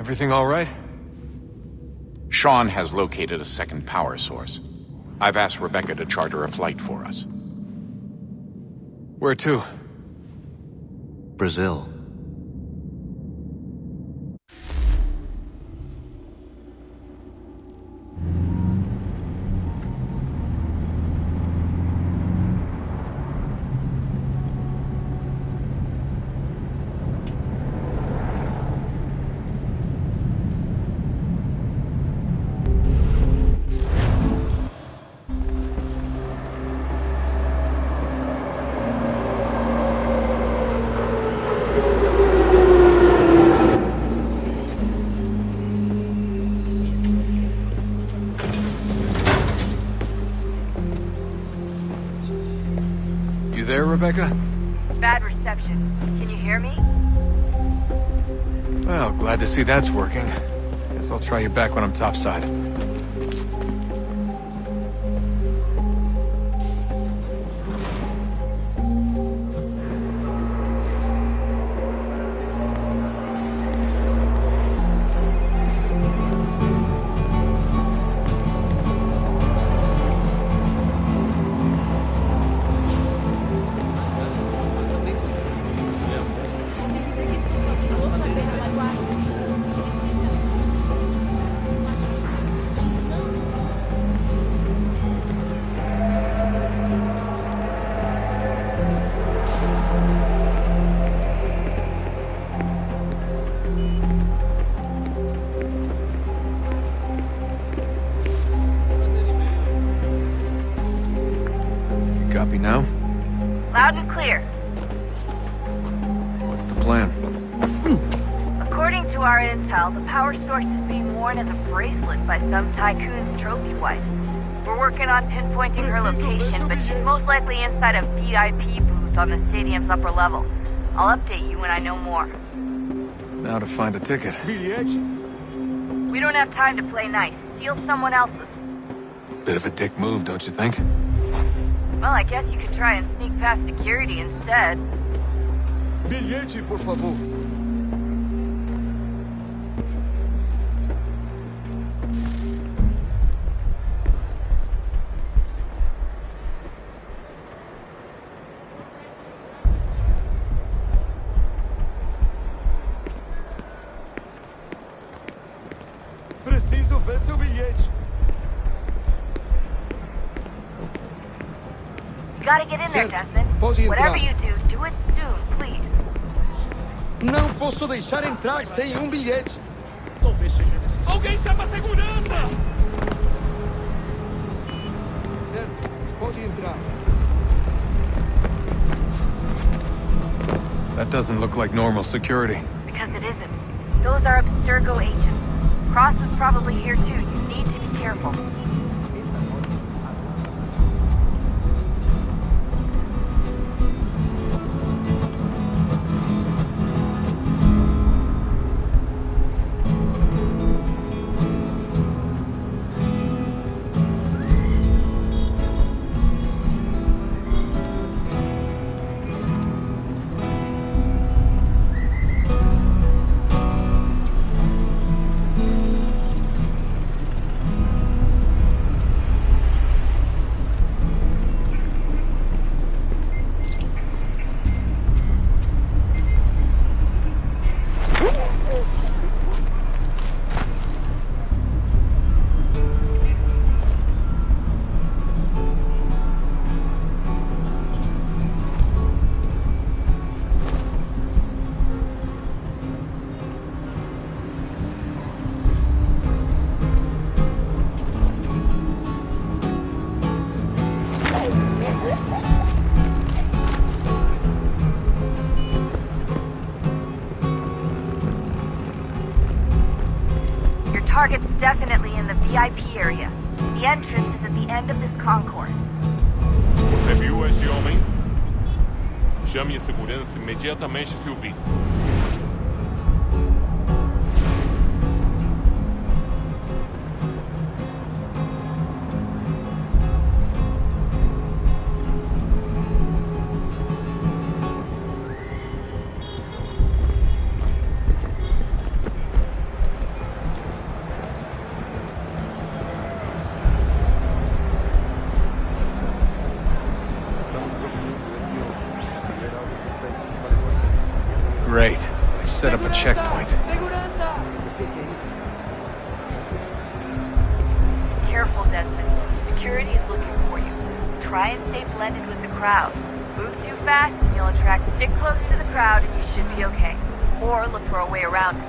Everything all right? Sean has located a second power source. I've asked Rebecca to charter a flight for us. Where to? Brazil. Rebecca? Bad reception. Can you hear me? Well, glad to see that's working. Guess I'll try you back when I'm topside. Copy now? Loud and clear. What's the plan? According to our intel, the power source is being worn as a bracelet by some tycoon's trophy wife. We're working on pinpointing her location, but she's most likely inside a VIP booth on the stadium's upper level. I'll update you when I know more. Now to find a ticket. We don't have time to play nice. Steal someone else's. Bit of a dick move, don't you think? Well, I guess you could try and sneak past security instead. Bilhete, por favor. Preciso ver seu bilhete. You gotta get in there, Desmond. Whatever you do it soon, please. Não posso deixar entrar sem bilhete. Talvez seja necessário. Alguém chama a segurança! Certo, pode entrar. That doesn't look like normal security. Because it isn't. Those are Abstergo agents. Cross is probably here too. You need to be careful. Target's definitely in the VIP area. The entrance is at the end of this concourse. Você viu esse homem? Chame a segurança imediatamente se o vir. Great. They've set up a checkpoint. Careful, Desmond. Security is looking for you. Try and stay blended with the crowd. Move too fast and you'll attract. Stick close to the crowd and you should be okay. Or look for a way around it.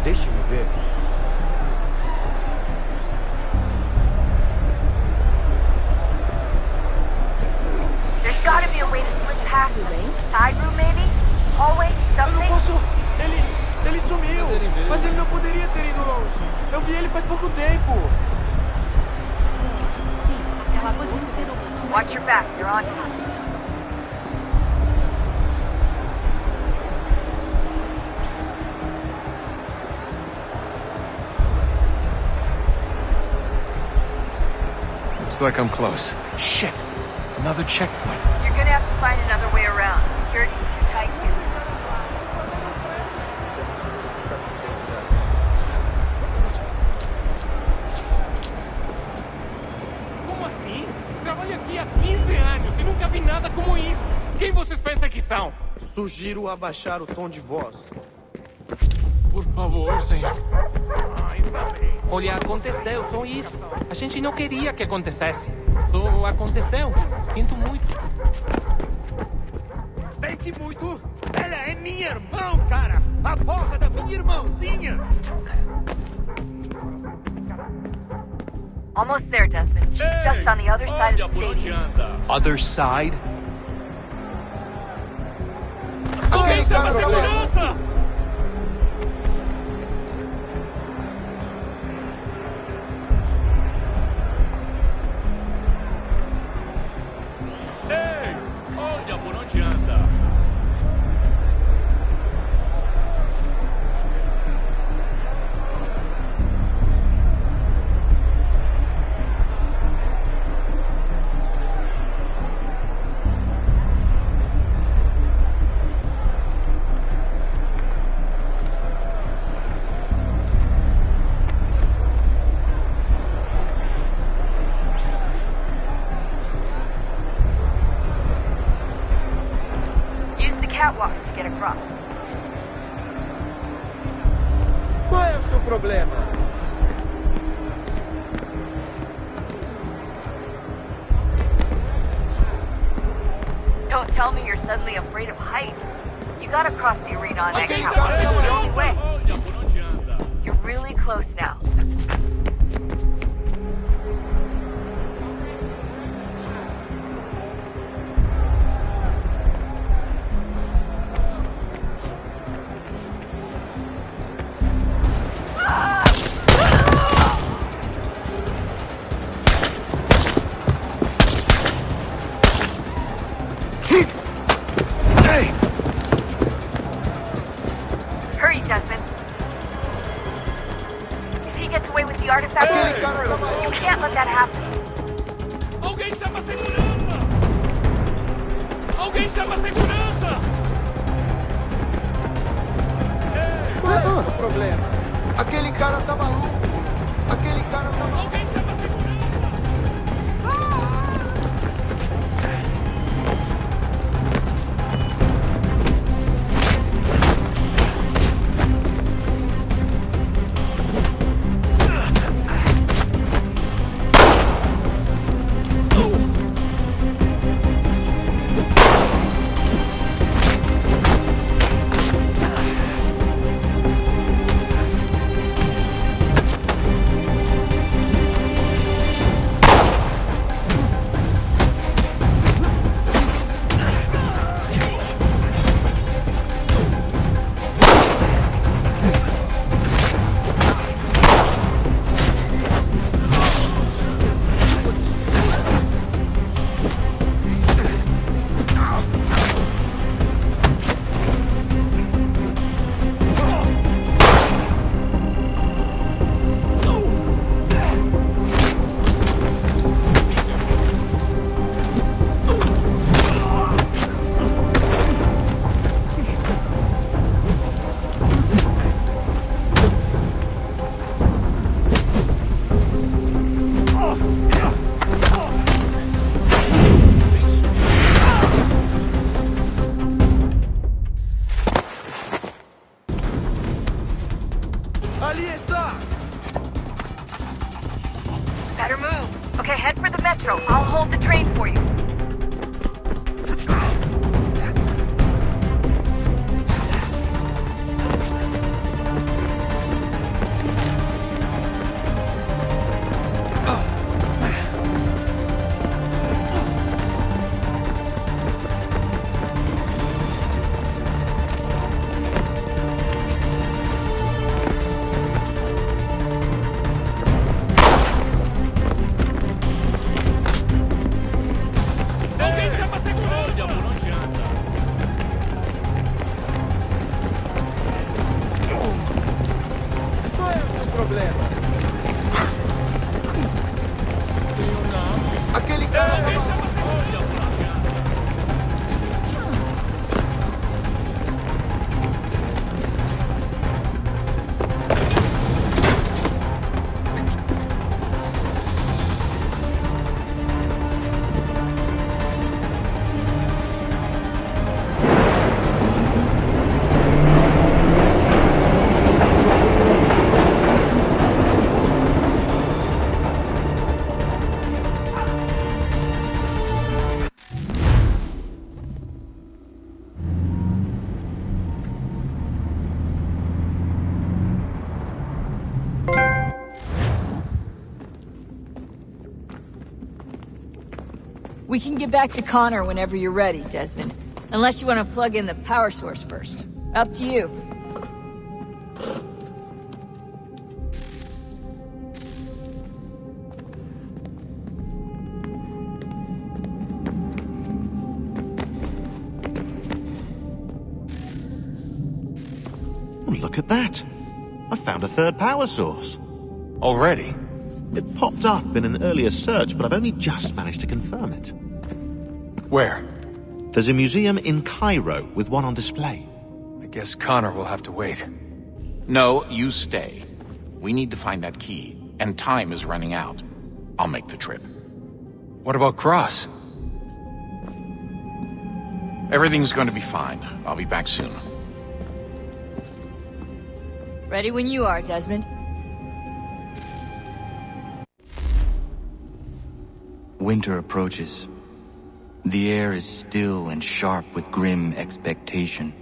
Deixe-me ver. There's gotta be a way to slip past them. Side room, maybe? Hallway? Eu não Something? posso... Ele sumiu. Mas ele não poderia ter ido longe. Eu vi ele faz pouco tempo. Watch your back. You're on time. Looks like I'm close. Shit! Another checkpoint. You're gonna have to find another way around. Security's too tight here. Como assim? Trabalho aqui há 15 anos e nunca vi nada como isso. Quem vocês pensam que são? Sugiro abaixar o tom de voz. Por favor, senhor. Olha, aconteceu, só isso. A gente não queria que acontecesse. Só aconteceu. Sinto muito. Sente muito? Ela é minha irmã, cara! A porra da minha irmãzinha! Almost there, Desmond. She's just on the other side of the stadium. Other side? Alguém chama a segurança! Ei! Olha por onde anda! Catwalks to get across. Qual é o seu problema? Don't tell me you're suddenly afraid of heights. You gotta cross the arena on that Okay, catwalk. stop. It's the only way. Olha por onde anda! You're really close now. Hey! Hurry, Desmond. If he gets away with the artifact, you can't let that happen. Alguém chama a segurança! Alguém chama a segurança! Qual é o seu problema? Aquele cara tá maluco! Aquele cara tá maluco! Alguém chama a segurança! for the metro. I'll hold the train for you. We can get back to Connor whenever you're ready, Desmond. Unless you want to plug in the power source first. Up to you. Look at that! I found a third power source. Already? It popped up in an earlier search, but I've only just managed to confirm it. Where? There's a museum in Cairo with one on display. I guess Connor will have to wait. No, you stay. We need to find that key, and time is running out. I'll make the trip. What about Cross? Everything's going to be fine. I'll be back soon. Ready when you are, Desmond. Winter approaches. The air is still and sharp with grim expectation.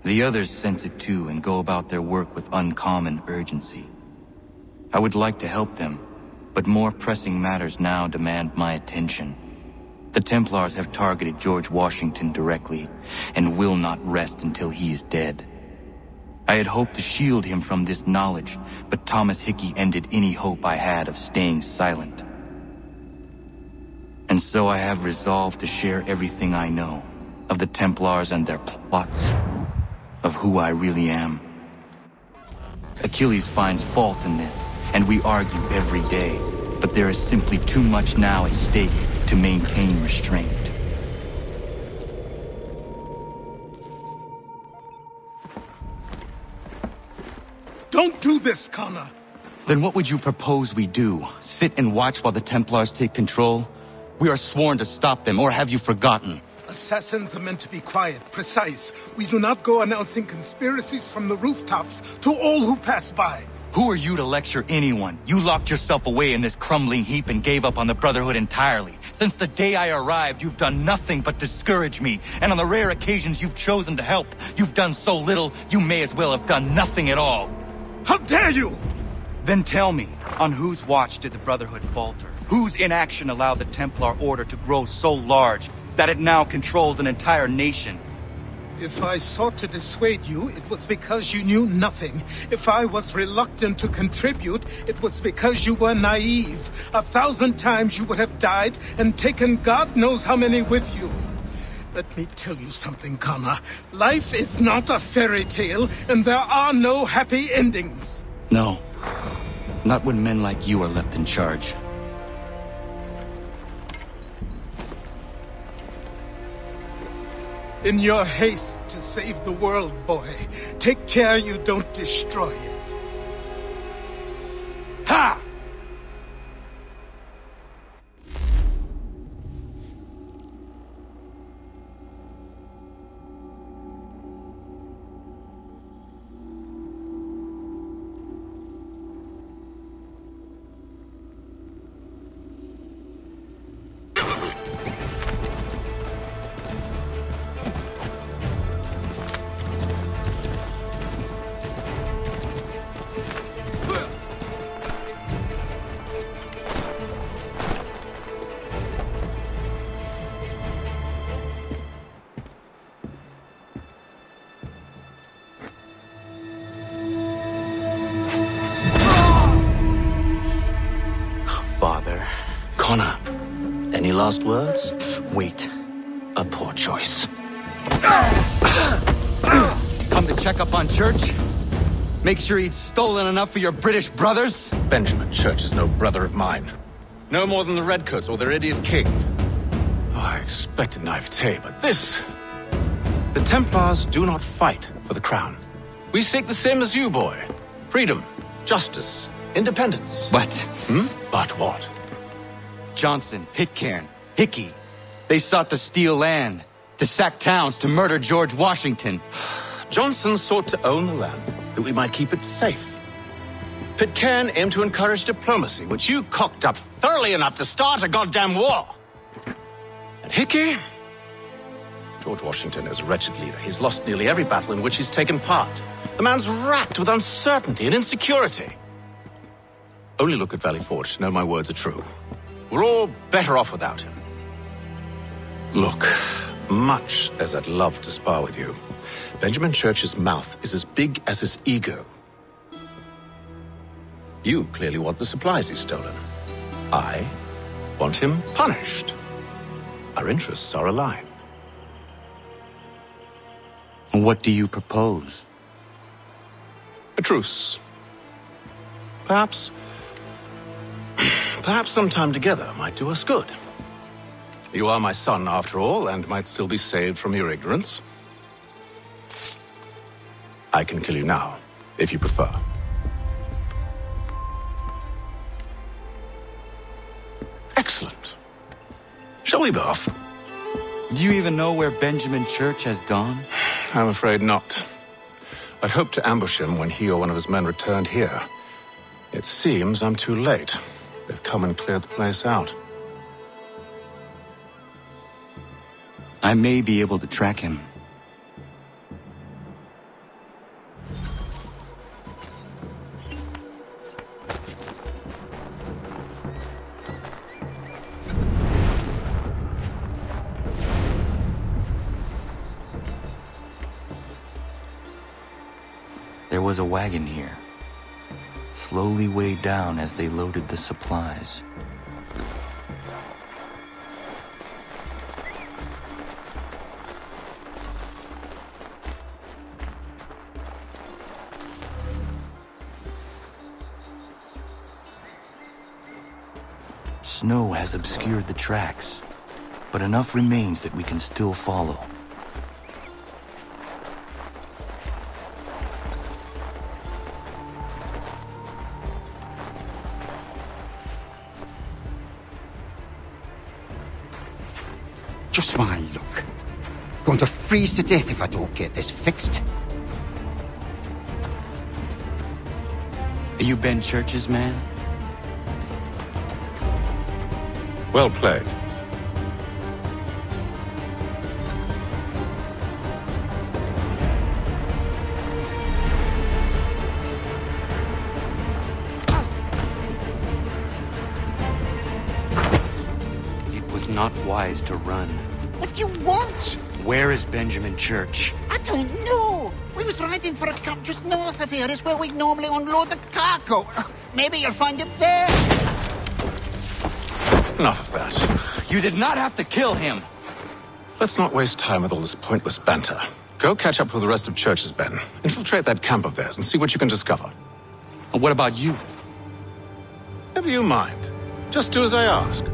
The others sense it too and go about their work with uncommon urgency. I would like to help them, but more pressing matters now demand my attention. The Templars have targeted George Washington directly, and will not rest until he is dead. I had hoped to shield him from this knowledge, but Thomas Hickey ended any hope I had of staying silent. And so I have resolved to share everything I know, of the Templars and their plots, of who I really am. Achilles finds fault in this, and we argue every day, but there is simply too much now at stake to maintain restraint. Don't do this, Connor! Then what would you propose we do? Sit and watch while the Templars take control? We are sworn to stop them, or have you forgotten? Assassins are meant to be quiet, precise. We do not go announcing conspiracies from the rooftops to all who pass by. Who are you to lecture anyone? You locked yourself away in this crumbling heap and gave up on the Brotherhood entirely. Since the day I arrived, you've done nothing but discourage me. And on the rare occasions you've chosen to help, you've done so little, you may as well have done nothing at all. How dare you! Then tell me, on whose watch did the Brotherhood falter? Whose inaction allowed the Templar Order to grow so large that it now controls an entire nation? If I sought to dissuade you, it was because you knew nothing. If I was reluctant to contribute, it was because you were naive. 1,000 times you would have died and taken God knows how many with you. Let me tell you something, Connor. Life is not a fairy tale, and there are no happy endings. No. Not when men like you are left in charge. In your haste to save the world, boy, take care you don't destroy it. Ha! Connor, any last words? Wait. A poor choice. Come to check up on Church? Make sure he'd stolen enough for your British brothers? Benjamin Church is no brother of mine. No more than the Redcoats or their idiot king. Oh, I expected naivete, but this... The Templars do not fight for the crown. We seek the same as you, boy. Freedom, justice, independence. But... But what? Johnson, Pitcairn, Hickey. They sought to steal land, to sack towns, to murder George Washington. Johnson sought to own the land, that we might keep it safe. Pitcairn aimed to encourage diplomacy, which you cocked up thoroughly enough to start a goddamn war. And Hickey? George Washington is a wretched leader. He's lost nearly every battle in which he's taken part. The man's racked with uncertainty and insecurity. Only look at Valley Forge to know my words are true. We're all better off without him. Look, much as I'd love to spar with you, Benjamin Church's mouth is as big as his ego. You clearly want the supplies he's stolen. I want him punished. Our interests are aligned. What do you propose? A truce. Perhaps some time together might do us good. You are my son, after all, and might still be saved from your ignorance. I can kill you now, if you prefer. Excellent. Shall we be off? Do you even know where Benjamin Church has gone? I'm afraid not. I'd hoped to ambush him when he or one of his men returned here. It seems I'm too late. They've come and cleared the place out. I may be able to track him. There was a wagon here, slowly weighed down as they loaded the supplies. Snow has obscured the tracks, but enough remains that we can still follow. Just my luck. Going to freeze to death if I don't get this fixed. Are you Ben Church's man? Well played. Not wise to run. What do you want? Where is Benjamin Church? I don't know. We was riding for a camp just north of here. Is where we normally unload the cargo. Maybe you'll find him there. Enough of that. You did not have to kill him. Let's not waste time with all this pointless banter. Go catch up with the rest of Church's men. Infiltrate that camp of theirs and see what you can discover. And what about you? Never you mind. Just do as I ask.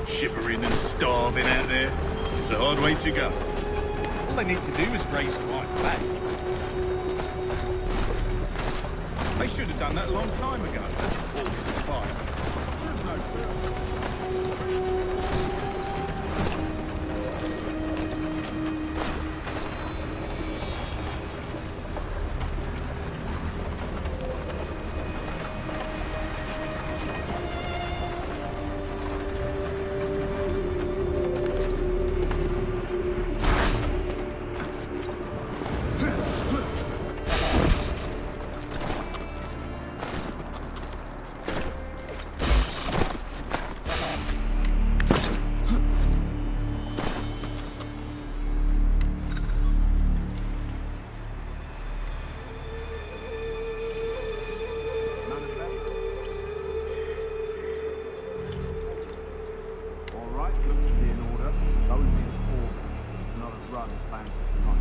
Shivering and starving out there. It's a hard way to go. All they need to do is raise the right flag. They should have done that a long time ago. All this fire. There's no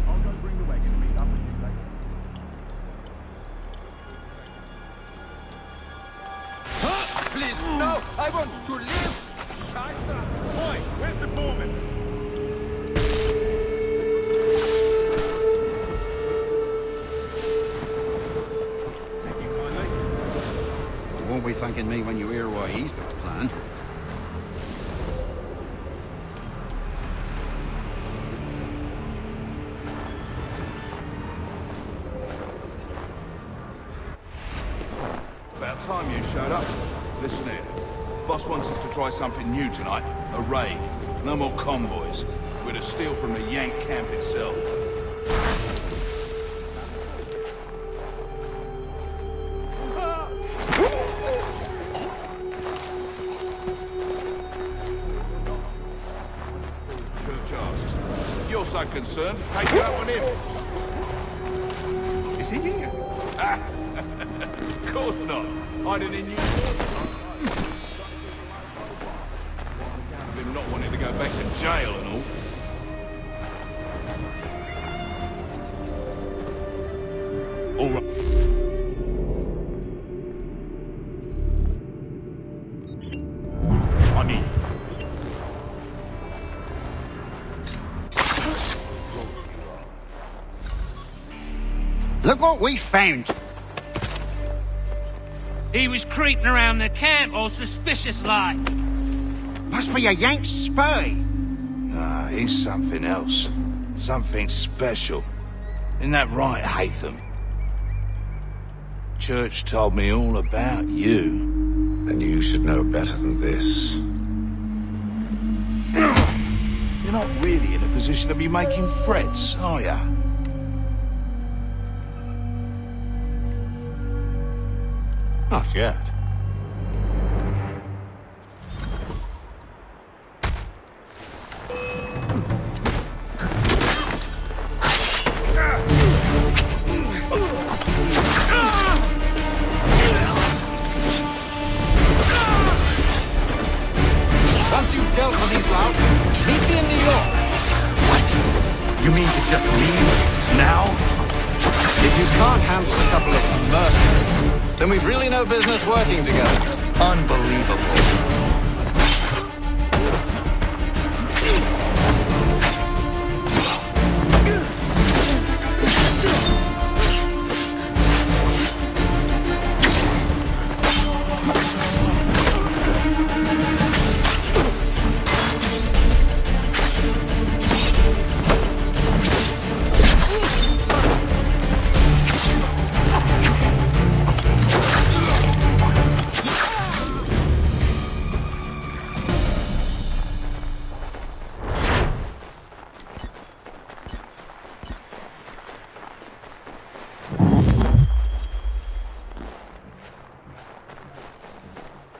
I'll go bring the wagon and meet up with you later. Please, no! I want to live! Scheiße! Oi, where's the foreman? Thank you kindly. You won't be thanking me when you hear what he's got planned. About time you showed up. Listen here. Boss wants us to try something new tonight. A raid. No more convoys. We're to steal from the Yank camp itself. Church asks. If you're so concerned, take it up with him. Is he here? Of course not. Hiding in you. Him not wanting to go back to jail and all. All right. I need. Look what we found. He was creeping around the camp all suspicious-like. Must be a Yank spy. Ah, he's something else. Something special. Isn't that right, Haytham? Church told me all about you. And you should know better than this. You're not really in a position to be making threats, are ya? Not yet. Once you've dealt with these louts, meet me in New York. What? You mean to just leave now? If you can't handle a couple of mercenaries, then we've really no business working together. Unbelievable.